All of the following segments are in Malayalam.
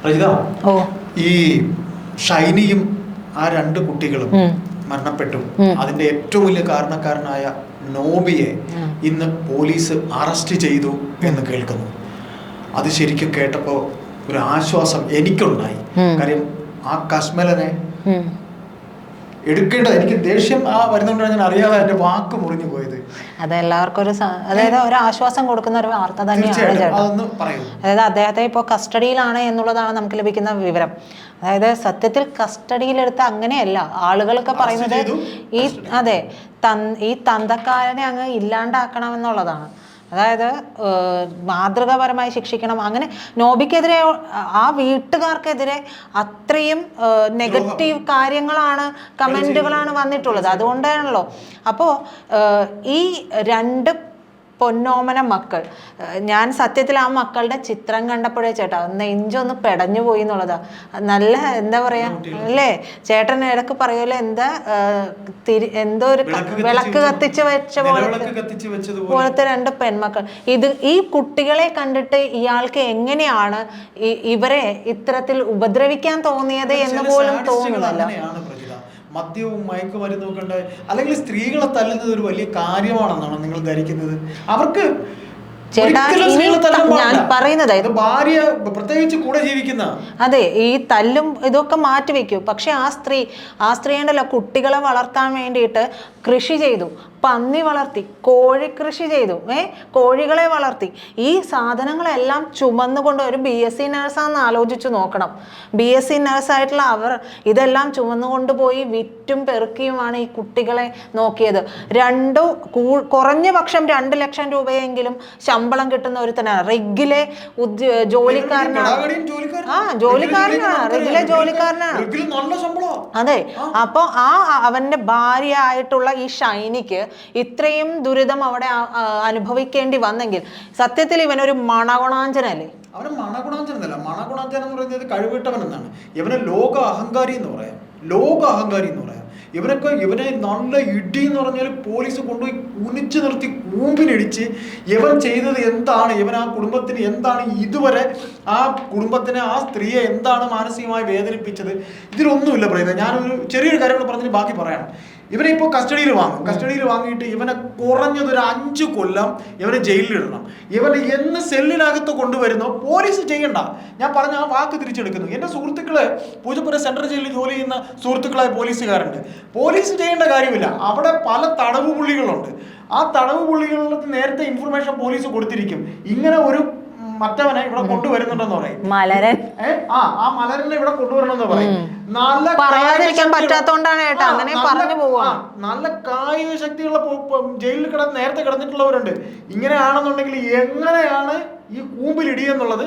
റജിത, ഈ ഷൈനിയും ആ രണ്ട് കുട്ടികളും മരണപ്പെട്ടു. അതിന്റെ ഏറ്റവും വലിയ കാരണക്കാരനായ നോബിയെ ഇന്ന് പോലീസ് അറസ്റ്റ് ചെയ്തു എന്ന് കേൾക്കുന്നു. അത് ശരിക്കും കേട്ടപ്പോൾ ഒരു ആശ്വാസം എനിക്കുണ്ടായി. കാര്യം ആ കശ്മലനെ എടുക്കേണ്ടത്, എനിക്ക് ദേഷ്യം വരുന്നുണ്ടാണ്, ഞാൻ അറിയാതെ എന്റെ വാക്ക് മുറിഞ്ഞു പോയത്. അതെല്ലാവർക്കും അതായത് ഒരു ആശ്വാസം കൊടുക്കുന്ന ഒരു വാർത്ത തന്നെയാണ് ചേട്ടാ. അതായത് അദ്ദേഹത്തെ ഇപ്പോൾ കസ്റ്റഡിയിലാണ് എന്നുള്ളതാണ് നമുക്ക് ലഭിക്കുന്ന വിവരം. അതായത് സത്യത്തിൽ കസ്റ്റഡിയിലെടുത്ത അങ്ങനെയല്ല ആളുകളൊക്കെ പറയുന്നത് ഈ തന്തക്കാരനെ അങ്ങ് ഇല്ലാണ്ടാക്കണമെന്നുള്ളതാണ്. അതായത് മാതൃകാപരമായി ശിക്ഷിക്കണം. അങ്ങനെ നോബിക്കെതിരെ, ആ വീട്ടുകാർക്കെതിരെ അത്രയും നെഗറ്റീവ് കാര്യങ്ങളാണ്, കമൻറ്റുകളാണ് വന്നിട്ടുള്ളത്. അതുകൊണ്ടാണല്ലോ. അപ്പോൾ ഈ രണ്ട് പൊന്നോമന മക്കൾ, ഞാൻ സത്യത്തിൽ ആ മക്കളുടെ ചിത്രം കണ്ടപ്പോഴേ ചേട്ടാ നെഞ്ചൊന്ന് പെടഞ്ഞു പോയി എന്നുള്ളതാ. നല്ല എന്താ പറയാ അല്ലേ, ചേട്ടൻ ഇടക്ക് പറയുമല്ലോ, എന്തോ ഒരു വിളക്ക് കത്തിച്ച് വെച്ച പോലത്തെ രണ്ട് പെൺമക്കൾ. ഈ കുട്ടികളെ കണ്ടിട്ട് ഇയാൾക്ക് എങ്ങനെയാണ് ഇവരെ ഇത്തരത്തിൽ ഉപദ്രവിക്കാൻ തോന്നിയത് എന്ന് പോലും തോന്നുന്നില്ല. മദ്യവും മയക്കുമരുന്നും ഒക്കെ ഉണ്ട്, അല്ലെങ്കിൽ സ്ത്രീകളെ തല്ലുന്നത് ഒരു വലിയ കാര്യമാണെന്നാണോ നിങ്ങൾ ധരിക്കുന്നത്? അവർക്ക് ഞാൻ പറയുന്നത് ഭാര്യ പ്രത്യേകിച്ച് കൂടെ ജീവിക്കുന്ന, അതെ, ഈ തല്ലും ഇതൊക്കെ മാറ്റിവെക്കൂ. പക്ഷെ ആ സ്ത്രീ ഉണ്ടല്ലോ, കുട്ടികളെ വളർത്താൻ വേണ്ടിയിട്ട് കൃഷി ചെയ്തു, പന്നി വളർത്തി, കോഴി കൃഷി ചെയ്തു, കോഴികളെ വളർത്തി. ഈ സാധനങ്ങളെല്ലാം ചുമന്നുകൊണ്ട് ഒരു BSc നഴ്സാണെന്ന് ആലോചിച്ചു നോക്കണം. BSc നഴ്സായിട്ടുള്ള അവർ ഇതെല്ലാം ചുമന്നുകൊണ്ട് പോയി വിറ്റും പെറുക്കിയുമാണ് ഈ കുട്ടികളെ നോക്കിയത്. കുറഞ്ഞ പക്ഷം 2 ലക്ഷം രൂപയെങ്കിലും ശമ്പളം കിട്ടുന്ന ഒരുത്തനാണ്. റെഗിലെ ജോലിക്കാരനാണ്. റെഗിലെ ജോലിക്കാരനാണ്. അതെ. അപ്പൊ അവന്റെ ഭാര്യ ആയിട്ടുള്ള ഈ ഷൈനിക്ക് ഇത്രയും ദുരിതം അവിടെ അനുഭവിക്കേണ്ടി വന്നെങ്കിൽ സത്യത്തിൽ ഇവനൊരു മണഗുണാഞ്ചനല്ലേ? അവന് മണഗുണാഞ്ചനല്ല. മണഗുണാഞ്ചനം എന്ന് പറയുന്നത് കഴിവിട്ടവൻ എന്നാണ്. ഇവനെ ലോക അഹങ്കാരി എന്ന് പറയാം. ഇവനെ നല്ല ഇടി എന്ന് പറഞ്ഞാൽ പോലീസ് കൊണ്ടുപോയി കുനിച്ചു നിർത്തി കൂമ്പിനിടിച്ച് ഇവൻ ചെയ്തത് എന്താണ്, ഇവൻ ആ കുടുംബത്തിന് എന്താണ് ഇതുവരെ, ആ കുടുംബത്തിനെ, ആ സ്ത്രീയെ എന്താണ് മാനസികമായി വേദനിപ്പിച്ചത്, ഇതിലൊന്നുമില്ല പറയുന്നത്. ഞാനൊരു ചെറിയൊരു കാര്യം പറഞ്ഞിട്ട് ബാക്കി പറയാം. ഇവനെ ഇപ്പോൾ കസ്റ്റഡിയിൽ വാങ്ങിയിട്ട് ഇവനെ കുറഞ്ഞതൊരു 5 കൊല്ലം ഇവനെ ജയിലിലിടണം. ഇവനെ എന്ന് സെല്ലിനകത്ത് കൊണ്ടുവരുന്നോ പോലീസ് ചെയ്യണ്ട. ഞാൻ പറഞ്ഞ ആ വാക്ക് തിരിച്ചെടുക്കുന്നു. എൻ്റെ സുഹൃത്തുക്കള് പൂജപ്പുര സെൻട്രൽ ജയിലിൽ ജോലി ചെയ്യുന്ന സുഹൃത്തുക്കളായ പോലീസുകാരുണ്ട്. പോലീസ് ചെയ്യേണ്ട കാര്യമില്ല. അവിടെ പല തടവ് പുള്ളികളുണ്ട്. ആ തടവ് പുള്ളികളിൽ നേരത്തെ ഇൻഫർമേഷൻ പോലീസ് കൊടുത്തിരിക്കും. ഇങ്ങനെ ഒരു മറ്റവനെ ഇവിടെ കൊണ്ടുവരുന്നുണ്ടെന്ന് പറയും. മലരൻ ആ മലരനെ ഇവിടെ കൊണ്ടുവരണമെന്ന് പറയും. നല്ല കായിക ശക്തിയുള്ള ജയിലിൽ നേരത്തെ കിടന്നിട്ടുള്ളവരുണ്ട്. ഇങ്ങനെയാണെന്നുണ്ടെങ്കിൽ എങ്ങനെയാണ് ഈ കൂമ്പിലിടിയെന്നുള്ളത്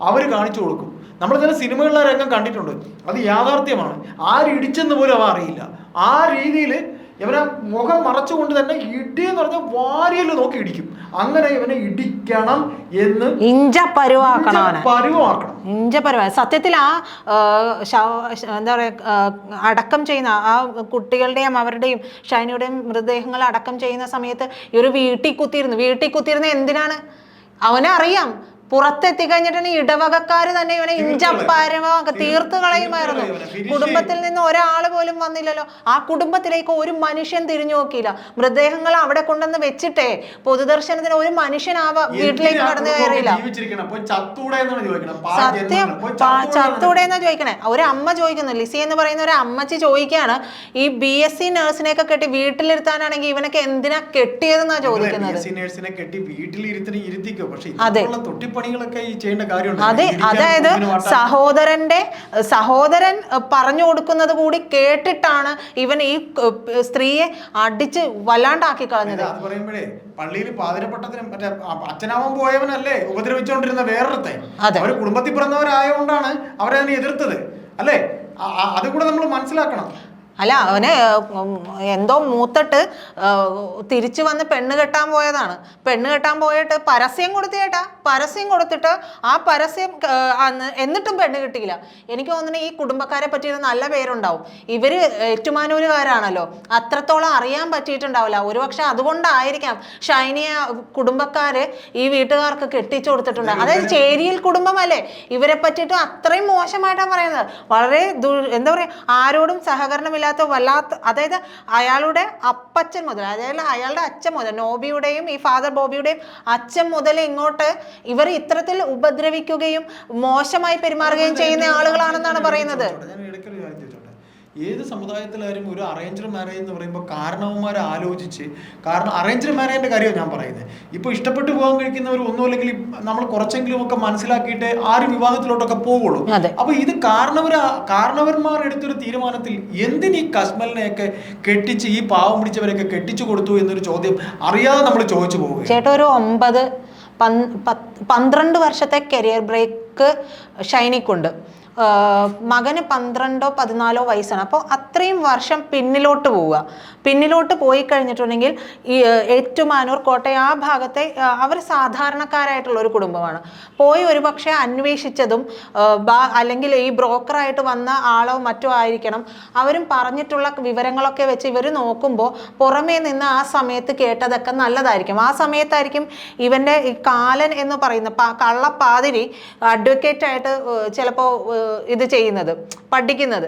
അവർ കാണിച്ചു കൊടുക്കും. നമ്മൾ ചില സിനിമകളിലെ രംഗം കണ്ടിട്ടുണ്ട്. അത് യാഥാർത്ഥ്യമാണ്. ആരിടിച്ചെന്ന് പോലും അവ അറിയില്ല. ആ രീതിയിൽ ഇവനെ മുഖം മറച്ചുകൊണ്ട് തന്നെ ഇടിയെന്ന് പറഞ്ഞാൽ വാരിയല് നോക്കി ഇടിക്കും. അങ്ങനെ ഇവനെ ഇടിക്കണം എന്ന് പരുവാക്കണം. സത്യത്തിൽ ആ എന്താ പറയാ, അടക്കം ചെയ്യുന്ന ആ കുട്ടികളുടെയും അവരുടെയും ഷൈനിയുടെയും മൃതദേഹങ്ങൾ അടക്കം ചെയ്യുന്ന സമയത്ത് ഈ ഒരു വീട്ടിൽ കുത്തിയിരുന്ന എന്തിനാണ്? അവനെ അറിയാം, പുറത്തെത്തി കഴിഞ്ഞിട്ടാണ് ഇടവകക്കാര് തന്നെ ഇവനെ തീർത്ത് കളയുമായിരുന്നു. കുടുംബത്തിൽ നിന്ന് ഒരാൾ പോലും വന്നില്ലല്ലോ. ആ കുടുംബത്തിലേക്ക് ഒരു മനുഷ്യൻ തിരിഞ്ഞു നോക്കിയില്ല. മൃതദേഹങ്ങൾ അവിടെ കൊണ്ടുവന്ന് വെച്ചിട്ടേ പൊതുദർശനത്തിന് ഒരു മനുഷ്യൻ ആ വീട്ടിലേക്ക് കടന്നു കയറിയില്ല. സത്യം, ചത്തൂടെ എന്നാ ചോദിക്കണേ. ഒരു അമ്മ ചോദിക്കുന്നു, ലിസി എന്ന് പറയുന്ന ഒരു അമ്മച്ചി ചോദിക്കുകയാണ്, ഈ BSc നഴ്സിനെയൊക്കെ കെട്ടി വീട്ടിലിരുത്താനാണെങ്കിൽ ഇവനൊക്കെ എന്തിനാ കെട്ടിയതെന്നാ ചോദിക്കുന്നത്. അതെ, അതായത് സഹോദരൻ പറഞ്ഞു കൊടുക്കുന്നത് കൂടി കേട്ടിട്ടാണ് ഇവൻ ഈ സ്ത്രീയെ അടിച്ച് വല്ലാണ്ടാക്കി കളഞ്ഞത്. പള്ളിയിൽ പാതിരപ്പട്ടത്തിന് മറ്റേ അച്ഛനാവാൻ പോയവനല്ലേ ഉപദ്രവിച്ചുകൊണ്ടിരുന്ന വേറൊരുത്തെ. അവര് കുടുംബത്തിൽ പിറന്നവരായതുകൊണ്ടാണ് അവരെ അതിനെ എതിർത്തത് അല്ലേ? അതുകൂടെ നമ്മൾ മനസ്സിലാക്കണം. അല്ല, അവന് എന്തോ മൂത്തിട്ട് തിരിച്ചു വന്ന് പെണ്ണ് കെട്ടാൻ പോയതാണ്. പെണ്ണ് കെട്ടാൻ പോയിട്ട് പരസ്യം കൊടുത്തു ചേട്ടാ, പരസ്യം കൊടുത്തിട്ട് ആ പരസ്യം എന്നിട്ടും പെണ്ണ് കിട്ടിയില്ല. എനിക്ക് തോന്നുന്നു ഈ കുടുംബക്കാരെ പറ്റി നല്ല പേരുണ്ടാവും. ഇവര് ഏറ്റുമാനൂരുകാരാണല്ലോ, അത്രത്തോളം അറിയാൻ പറ്റിയിട്ടുണ്ടാവില്ല. ഒരുപക്ഷെ അതുകൊണ്ടായിരിക്കാം ഷൈനിയെ കുടുംബക്കാര് ഈ വീട്ടുകാർക്ക് കെട്ടിച്ചു കൊടുത്തിട്ടുണ്ട്. അതായത് ചേരിയിൽ കുടുംബമല്ലേ, ഇവരെ പറ്റിയിട്ട് അത്രയും മോശമായിട്ടാണ് പറയുന്നത്. വളരെ എന്താ പറയാ, ആരോടും സഹകരണമില്ലാത്ത വല്ലാത്ത, അതായത് അയാളുടെ അപ്പച്ചൻ മുതൽ, അതായത് അയാളുടെ അച്ഛൻ മുതൽ, നോബിയുടെയും ഈ ഫാദർ ബോബിയുടെയും അച്ഛൻ മുതൽ ഇങ്ങോട്ട് ഇവർ ഇത്തരത്തിൽ ഉപദ്രവിക്കുകയും മോശമായി പെരുമാറുകയും ചെയ്യുന്ന ആളുകളാണെന്നാണ് പറയുന്നത്. ഏത് സമുദായത്തിലായാലും ഒരു അറേഞ്ച്ഡ് മാരേജ് എന്ന് പറയുമ്പോൾ കാരണവന്മാരെ ആലോചിച്ച്, കാരണം അറേഞ്ച്ഡ് മാരേജിന്റെ കാര്യമാണ് ഞാൻ പറയുന്നത്. ഇപ്പോൾ ഇഷ്ടപ്പെട്ട് പോകാൻ കഴിക്കുന്നവർ ഒന്നുമില്ലെങ്കിൽ നമ്മൾ കുറച്ചെങ്കിലും ഒക്കെ മനസ്സിലാക്കിയിട്ട് ആരും വിവാഹത്തിലോട്ടൊക്കെ പോകുള്ളൂ. അപ്പൊ ഇത് കാരണവന്മാർ എടുത്തൊരു തീരുമാനത്തിൽ എന്തിന് ഈ കശ്മലിനെയൊക്കെ കെട്ടിച്ച്, ഈ പാവം പിടിച്ചവരെയൊക്കെ കെട്ടിച്ചു കൊടുത്തു എന്നൊരു ചോദ്യം അറിയാതെ നമ്മൾ ചോദിച്ചു പോകും. ചേട്ടാ, ഒരു 12 വർഷത്തെ കരിയർ ബ്രേക്ക് ഷൈനിക്കുണ്ട്. മകന് 12 or 14 വയസ്സാണ്. അപ്പോൾ അത്രയും വർഷം പിന്നിലോട്ട് പോവുക. പിന്നിലോട്ട് പോയി കഴിഞ്ഞിട്ടുണ്ടെങ്കിൽ ഈ ഏറ്റുമാനൂർ, കോട്ടയം ആ ഭാഗത്തെ അവർ സാധാരണക്കാരായിട്ടുള്ള ഒരു കുടുംബമാണ്. പോയി ഒരുപക്ഷെ അന്വേഷിച്ചതും അല്ലെങ്കിൽ ഈ ബ്രോക്കറായിട്ട് വന്ന ആളോ മറ്റോ ആയിരിക്കണം. അവരും പറഞ്ഞിട്ടുള്ള വിവരങ്ങളൊക്കെ വെച്ച് ഇവർ നോക്കുമ്പോൾ പുറമേ നിന്ന് ആ സമയത്ത് കേട്ടതൊക്കെ നല്ലതായിരിക്കും. ആ സമയത്തായിരിക്കും ഇവൻ്റെ ഈ കാലൻ എന്ന് പറയുന്ന കള്ളപ്പാതിരി അഡ്വക്കേറ്റായിട്ട് ചിലപ്പോൾ ഇത് ചെയ്യുന്നത്, പഠിക്കുന്നത്.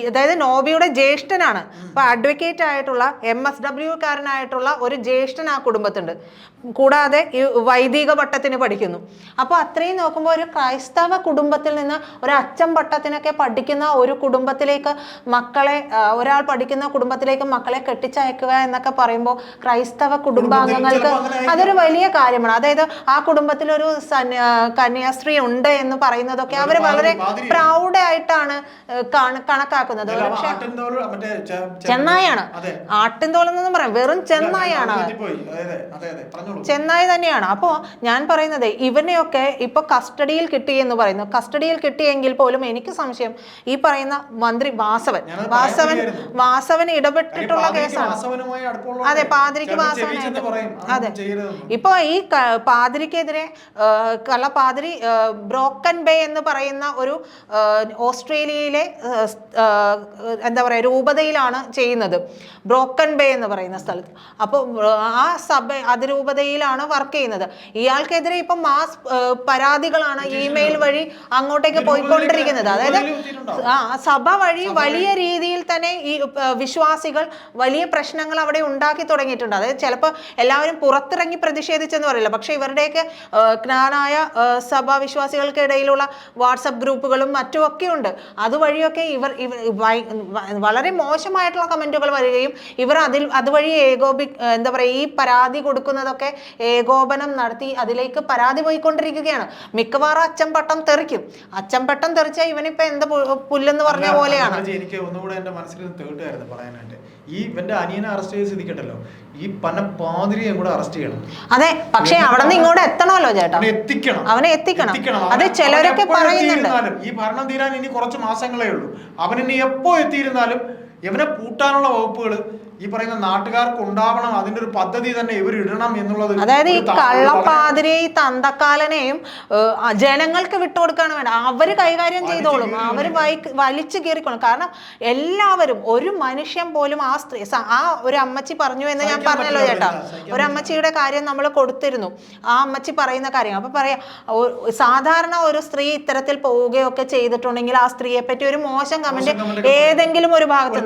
അതായത് നോബിയുടെ ജ്യേഷ്ഠനാണ്. അപ്പൊ അഡ്വക്കേറ്റ് ആയിട്ടുള്ള MSW കാരനായിട്ടുള്ള ഒരു ജ്യേഷ്ഠൻ ആ കുടുംബത്തുണ്ട്. കൂടാതെ ഈ വൈദിക പട്ടത്തിന് പഠിക്കുന്നു. അപ്പോൾ അത്രയും നോക്കുമ്പോൾ ഒരു ക്രൈസ്തവ കുടുംബത്തിൽ നിന്ന് ഒരു അച്ഛൻ പട്ടത്തിനൊക്കെ പഠിക്കുന്ന ഒരു കുടുംബത്തിലേക്ക് മക്കളെ, ഒരാൾ പഠിക്കുന്ന കുടുംബത്തിലേക്ക് മക്കളെ കെട്ടിച്ചയക്കുക എന്നൊക്കെ പറയുമ്പോൾ ക്രൈസ്തവ കുടുംബാംഗങ്ങൾക്ക് അതൊരു വലിയ കാര്യമാണ്. അതായത് ആ കുടുംബത്തിൽ ഒരു കന്യാസ്ത്രീ ഉണ്ട് എന്ന് പറയുന്നതൊക്കെ അവർ വളരെ പ്രൗഡായിട്ടാണ് കണക്കാക്കുന്നത്. പക്ഷെ ചെന്നായാണ്, ആട്ടിൻതോലെന്നൊന്നും പറയാം, വെറും ചെന്നായാണ്, ചെന്നായി തന്നെയാണ്. അപ്പോൾ ഞാൻ പറയുന്നത് ഇവനെയൊക്കെ ഇപ്പൊ കസ്റ്റഡിയിൽ കിട്ടി എന്ന് പറയുന്നു. കസ്റ്റഡിയിൽ കിട്ടിയെങ്കിൽ പോലും എനിക്ക് സംശയം ഈ പറയുന്ന മന്ത്രി വാസവൻ ഇടപെട്ടിട്ടുള്ള കേസാണ്. അതെ, പാതിരിക്ക് വാസവനായിട്ട്. അതെ, ഇപ്പൊ ഈ പാതിരിക്കെതിരെ കള്ളപ്പാതിരി ബ്രോക്കൻ ബേ എന്ന് പറയുന്ന ഒരു ഓസ്ട്രേലിയയിലെ എന്താ പറയാ രൂപതയിലാണ് ചെയ്യുന്നത്. ബ്രോക്കൻ ബേ എന്ന് പറയുന്ന സ്ഥലത്ത്. അപ്പോൾ ആ സഭ അതിരൂപതയിലാണ് വർക്ക് ചെയ്യുന്നത്. ഇയാൾക്കെതിരെ ഇപ്പൊ മാസ് പരാതികളാണ് ഇമെയിൽ വഴി അങ്ങോട്ടേക്ക് പോയിക്കൊണ്ടിരിക്കുന്നത്. അതായത് സഭ വഴി വലിയ രീതിയിൽ തന്നെ ഈ വിശ്വാസികൾ വലിയ പ്രശ്നങ്ങൾ അവിടെ ഉണ്ടാക്കി തുടങ്ങിയിട്ടുണ്ട്. അതായത് ചിലപ്പോൾ എല്ലാവരും പുറത്തിറങ്ങി പ്രതിഷേധിച്ചെന്ന് പറയില്ല, പക്ഷെ ഇവരുടെയൊക്കെ ജ്ഞാനായ സഭാ വിശ്വാസികൾക്കിടയിലുള്ള വാട്സപ്പ് ഗ്രൂപ്പുകളും മറ്റുമൊക്കെ ഉണ്ട്. അതുവഴിയൊക്കെ ഇവർ വളരെ മോശമായിട്ടുള്ള കമന്റുകൾ വരികയും ഇവർ അതുവഴി എന്താ പറയുക ഈ പരാതി കൊടുക്കുന്നതൊക്കെ ഏകോപനം നടത്തി അതിലേക്ക് പരാതി പോയിക്കൊണ്ടിരിക്കുകയാണ്. മിക്കവാറും അച്ചംപട്ടം തെറിക്കും. അച്ചംപട്ടം തെറിച്ചാൽ ഇവനിപ്പോ എന്താ പുല്ലെന്ന് പറഞ്ഞ പോലെയാണ്. എനിക്ക് ഒന്നുകൂടെ എന്റെ മനസ്സിൽ തേട്ടായിരുന്നു പറയാനായിട്ട്. ഈ ഇവന്റെ അനിയനെ അറസ്റ്റ് ചെയ്ത് സിദ്ധിക്കട്ടല്ലോ, ഈ പാതിരിയെ കൂടെ അറസ്റ്റ് ചെയ്യണം. അതെ, പക്ഷെ അവിടെ നിന്ന് ഇങ്ങോട്ട് എത്തണമല്ലോ ചേട്ടാ, അവനെ എത്തിക്കണം. അത് ചിലരൊക്കെ പറയുന്നുണ്ട് ഈ ഭരണം തീരാൻ ഇനി കുറച്ച് മാസങ്ങളേ ഉള്ളൂ. അവനിനി എപ്പോ എത്തിയിരുന്നാലും ഇവനെ പൂട്ടാനുള്ള വകുപ്പുകൾ ഈ പറയുന്ന നാട്ടുകാർക്ക് ഉണ്ടാവണം. അതിന്റെ ഒരു പദ്ധതി തന്നെ ഇവർ ഇടണം എന്നുള്ളത്. അതായത് ഈ കള്ളപ്പാതിരെയും ഈ തന്തക്കാലനെയും ജനങ്ങൾക്ക് വിട്ടുകൊടുക്കാണ് വേണ്ട. അവര് കൈകാര്യം ചെയ്തോളും, അവര് വലിച്ചു കീറിക്കോളും. കാരണം എല്ലാവരും, ഒരു മനുഷ്യൻ പോലും ആ സ്ത്രീ, ആ ഒരു അമ്മച്ചി പറഞ്ഞു എന്ന് ഞാൻ പറഞ്ഞല്ലോ ചേട്ടാ, ഒരു അമ്മച്ചിയുടെ കാര്യം നമ്മൾ കൊടുത്തിരുന്നു. ആ അമ്മച്ചി പറയുന്ന കാര്യം അപ്പൊ പറയാ, സാധാരണ ഒരു സ്ത്രീ ഇത്തരത്തിൽ പോവുകയൊക്കെ ചെയ്തിട്ടുണ്ടെങ്കിൽ ആ സ്ത്രീയെ പറ്റി ഒരു മോശം കമന്റ് ഏതെങ്കിലും ഒരു ഭാഗത്ത് നിന്ന്.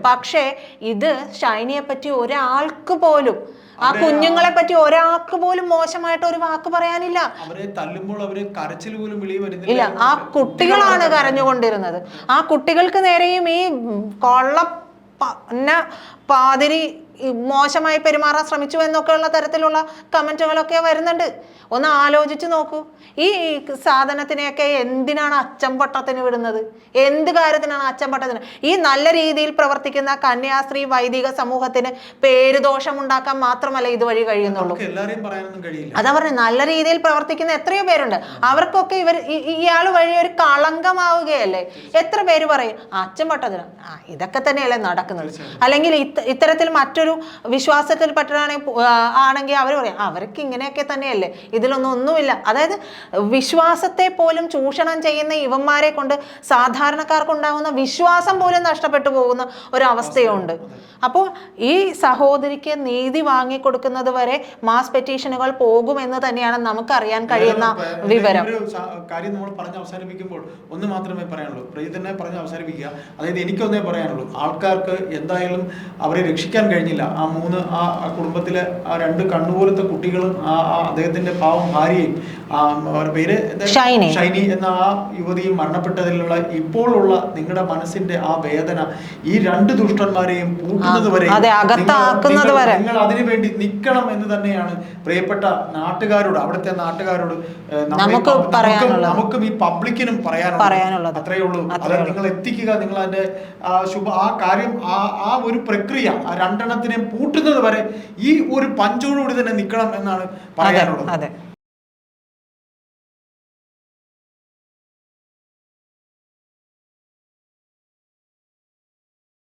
പക്ഷേ ഇത് ഷൈനിയെ പറ്റി ഒരാൾക്ക് പോലും, ആ കുഞ്ഞുങ്ങളെ പറ്റി ഒരാൾക്ക് പോലും മോശമായിട്ട് ഒരു വാക്ക് പറയാനില്ല. അവരെ തല്ലുമ്പോൾ അവര് കരച്ചിൽ പോലും വിളി വരുന്നില്ല. ഇല്ല, ആ കുട്ടികളാണ് കരഞ്ഞുകൊണ്ടിരുന്നത്. ആ കുട്ടികൾക്ക് നേരെയും ഈ പാതിരി മോശമായി പെരുമാറാൻ ശ്രമിച്ചു എന്നൊക്കെയുള്ള തരത്തിലുള്ള കമന്റുകളൊക്കെ വരുന്നുണ്ട്. ഒന്ന് ആലോചിച്ച് നോക്കൂ. ഈ സാധനത്തിനെയൊക്കെ എന്തിനാണ് അച്ചംപട്ടത്തിന് വിടുന്നത്? എന്ത് കാര്യത്തിനാണ് അച്ചംപട്ടത്തിന്? ഈ നല്ല രീതിയിൽ പ്രവർത്തിക്കുന്ന കന്യാസ്ത്രീ വൈദിക സമൂഹത്തിന് പേരുദോഷം ഉണ്ടാക്കാൻ മാത്രമല്ല ഇതുവഴി കഴിയുന്നുള്ളൂ. അതാ പറഞ്ഞത്, നല്ല രീതിയിൽ പ്രവർത്തിക്കുന്ന എത്രയോ പേരുണ്ട്. അവർക്കൊക്കെ ഇയാൾ വഴി ഒരു കളങ്കമാവുകയല്ലേ. എത്ര പേര് പറയും അച്ചംപട്ടത്തിന് ഇതൊക്കെ തന്നെയല്ലേ നടക്കുന്നത്. അല്ലെങ്കിൽ ഇത്തരത്തിൽ മറ്റൊരു വിശ്വാസത്തിൽപ്പെട്ടതാണെങ്കിൽ അവർ പറയാം അവർക്ക് ഇങ്ങനെയൊക്കെ തന്നെയല്ലേ, ഇതിലൊന്നും ഒന്നുമില്ല. അതായത് വിശ്വാസത്തെ പോലും ചൂഷണം ചെയ്യുന്ന ഇവന്മാരെ കൊണ്ട് സാധാരണക്കാർക്കുണ്ടാകുന്ന വിശ്വാസം പോലും നഷ്ടപ്പെട്ടു പോകുന്ന ഒരവസ്ഥയുണ്ട്. അപ്പോൾ ഈ സഹോദരിക്ക് നീതി വാങ്ങിക്കൊടുക്കുന്നത് വരെ മാസ് പെറ്റീഷനുകൾ പോകുമെന്ന് തന്നെയാണ് നമുക്കറിയാൻ കഴിയുന്ന വിവരം. കാര്യം നമ്മൾ പറഞ്ഞ് അവസാനിപ്പിക്കുമ്പോൾ ഒന്ന് മാത്രമേ പറയാനുള്ളൂ, പ്രീതനെ പറഞ്ഞ് അവസാനിപ്പിക്കുക. അതായത് എനിക്കൊന്നേ പറയാനുള്ളൂ, ആൾക്കാർക്ക് എന്തായാലും അവരെ രക്ഷിക്കാൻ കഴിഞ്ഞില്ല. ആ കുടുംബത്തിലെ ആ 2 കണ്ണുപോലത്തെ കുട്ടികളും അദ്ദേഹത്തിന്റെ പാവം ഭാര്യയും പേര് ഷൈനി എന്ന ആ യുവതിയും മരണപ്പെട്ടതിലുള്ള ഇപ്പോഴുള്ള നിങ്ങളുടെ മനസ്സിന്റെ ആ വേദന ഈ 2 ദുഷ്ടന്മാരെയും പൂട്ടുന്നത് വരെ നിങ്ങൾ അതിനുവേണ്ടി നിൽക്കണം എന്ന് തന്നെയാണ് പ്രിയപ്പെട്ട നാട്ടുകാരോട്, അവിടുത്തെ നാട്ടുകാരോട് നമുക്കും ഈ പബ്ലിക്കിനും പറയാനുള്ളത്. അത്രയേ ഉള്ളൂ. അത് നിങ്ങൾ എത്തിക്കുക. നിങ്ങൾ അതിന്റെ ആ കാര്യം ആ ഒരു പ്രക്രിയ ആ 2 എണ്ണത്തിനെയും പൂട്ടുന്നത് വരെ ഈ ഒരു പഞ്ചോടുകൂടി തന്നെ നിൽക്കണം എന്നാണ് പറയാനുള്ളത്.